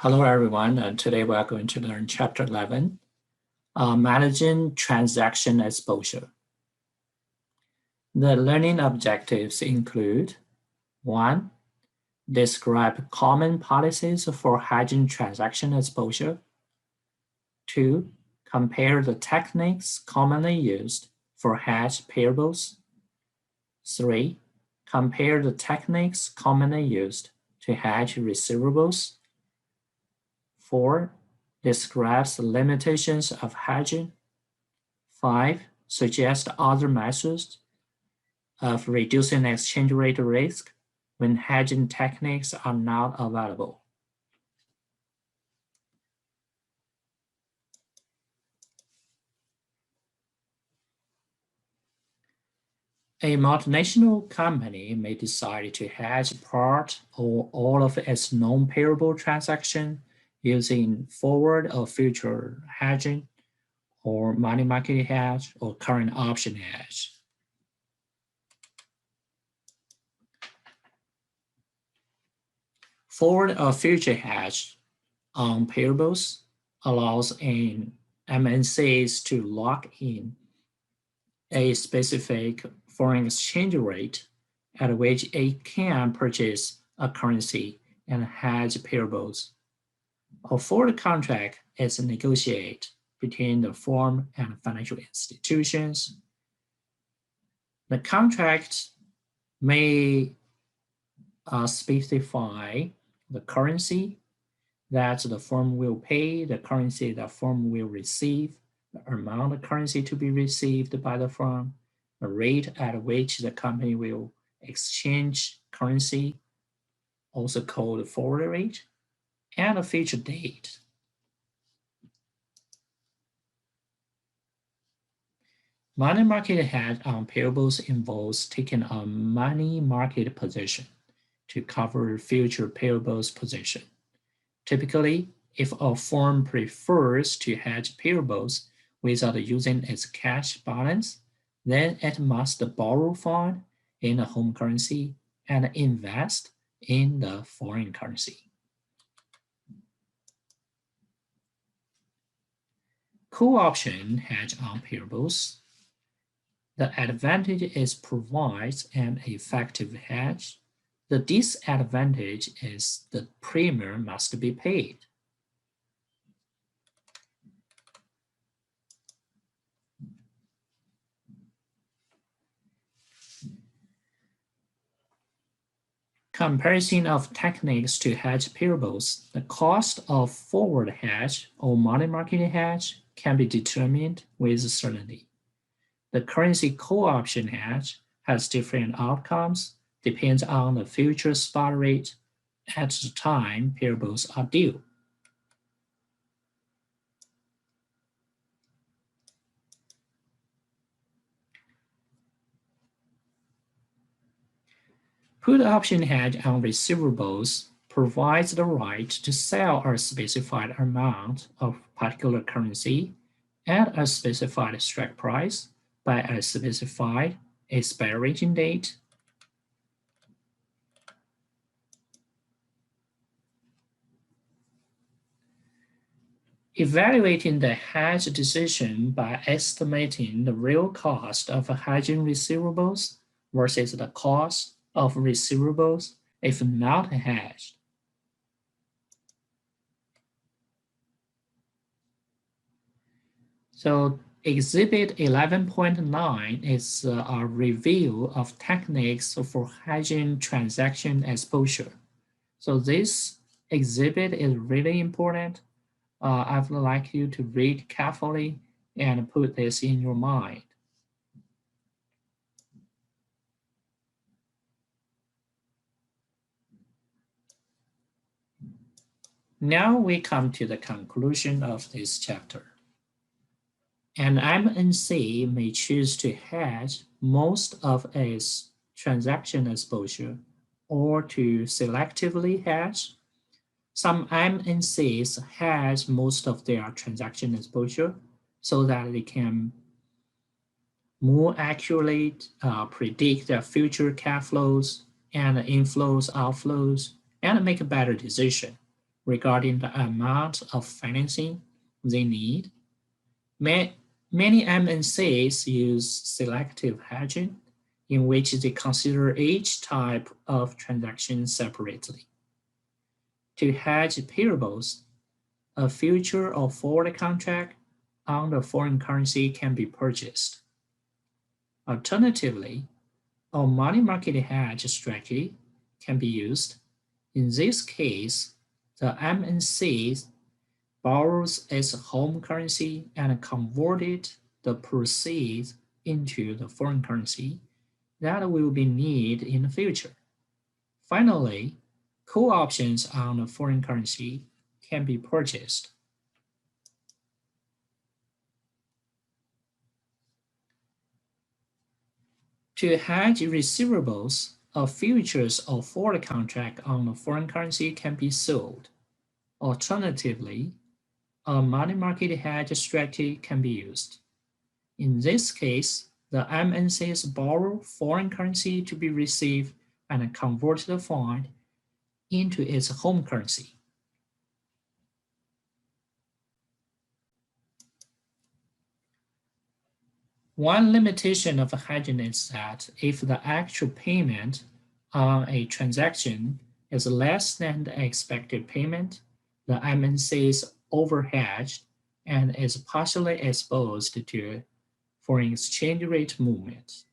Hello, everyone. Today we are going to learn Chapter 11, Managing Transaction Exposure. The learning objectives include 1. Describe common policies for hedging transaction exposure. 2. Compare the techniques commonly used for hedge payables. 3. Compare the techniques commonly used to hedge receivables. 4. Describes the limitations of hedging. 5. Suggest other methods of reducing exchange rate risk when hedging techniques are not available. A multinational company may decide to hedge part or all of its non-payable transactions using forward or future hedging, or money market hedge, or current option hedge. Forward or future hedge on payables allows an MNCs to lock in a specific foreign exchange rate at which it can purchase a currency and hedge payables. A forward contract is negotiated between the firm and financial institutions. The contract may specify the currency that the firm will pay, the currency the firm will receive, the amount of currency to be received by the firm, the rate at which the company will exchange currency, also called forward rate, and a future date. Money market hedge on payables involves taking a money market position to cover future payables position. Typically, if a firm prefers to hedge payables without using its cash balance, then it must borrow funds in the home currency and invest in the foreign currency. Call option hedge on payables. The advantage is provides an effective hedge. The disadvantage is the premium must be paid. Comparison of techniques to hedge payables. The cost of forward hedge or money market hedge can be determined with certainty. The currency call option hedge has different outcomes, depends on the future spot rate at the time payables are due. Put option hedge on receivables provides the right to sell a specified amount of particular currency at a specified strike price by a specified expiration date. Evaluating the hedge decision by estimating the real cost of hedging receivables versus the cost of receivables if not hedged. So Exhibit 11.9 is a review of techniques for hedging transaction exposure. So this exhibit is really important. I would like you to read carefully and put this in your mind. Now we come to the conclusion of this chapter. An MNC may choose to hedge most of its transaction exposure or to selectively hedge. Some MNCs hedge most of their transaction exposure so that they can more accurately predict their future cash flows and inflows, outflows, and make a better decision regarding the amount of financing they need. Many MNCs use selective hedging, in which they consider each type of transaction separately. To hedge payables, a future or forward contract on the foreign currency can be purchased. Alternatively, a money market hedge strategy can be used. In this case, the MNC borrows its home currency and converts the proceeds into the foreign currency that will be needed in the future. Finally, call options on the foreign currency can be purchased. To hedge receivables, a futures or forward contract on a foreign currency can be sold. Alternatively, a money market hedge strategy can be used. In this case, the MNCs borrow foreign currency to be received and convert the fund into its home currency. One limitation of hedging is that if the actual payment on a transaction is less than the expected payment, the MNC is overhedged and is partially exposed to foreign exchange rate movements.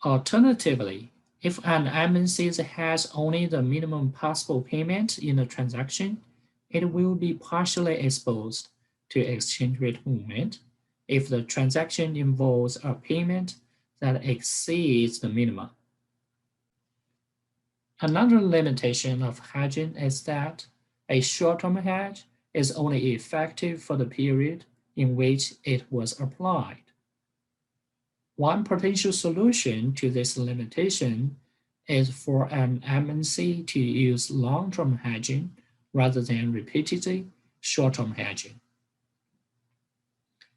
Alternatively, if an MNC has only the minimum possible payment in a transaction, it will be partially exposed to exchange rate movement if the transaction involves a payment that exceeds the minimum. Another limitation of hedging is that a short-term hedge is only effective for the period in which it was applied. One potential solution to this limitation is for an MNC to use long-term hedging rather than repeatedly short-term hedging.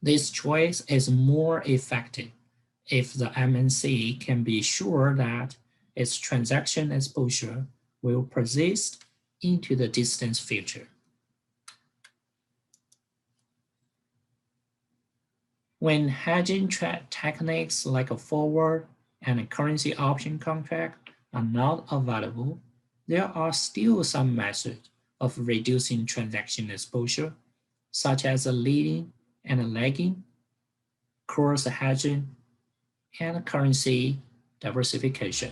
This choice is more effective if the MNC can be sure that its transaction exposure will persist into the distant future. When hedging techniques like a forward and a currency option contract are not available, there are still some methods of reducing transaction exposure, such as a leading and a lagging, cross hedging, and currency diversification.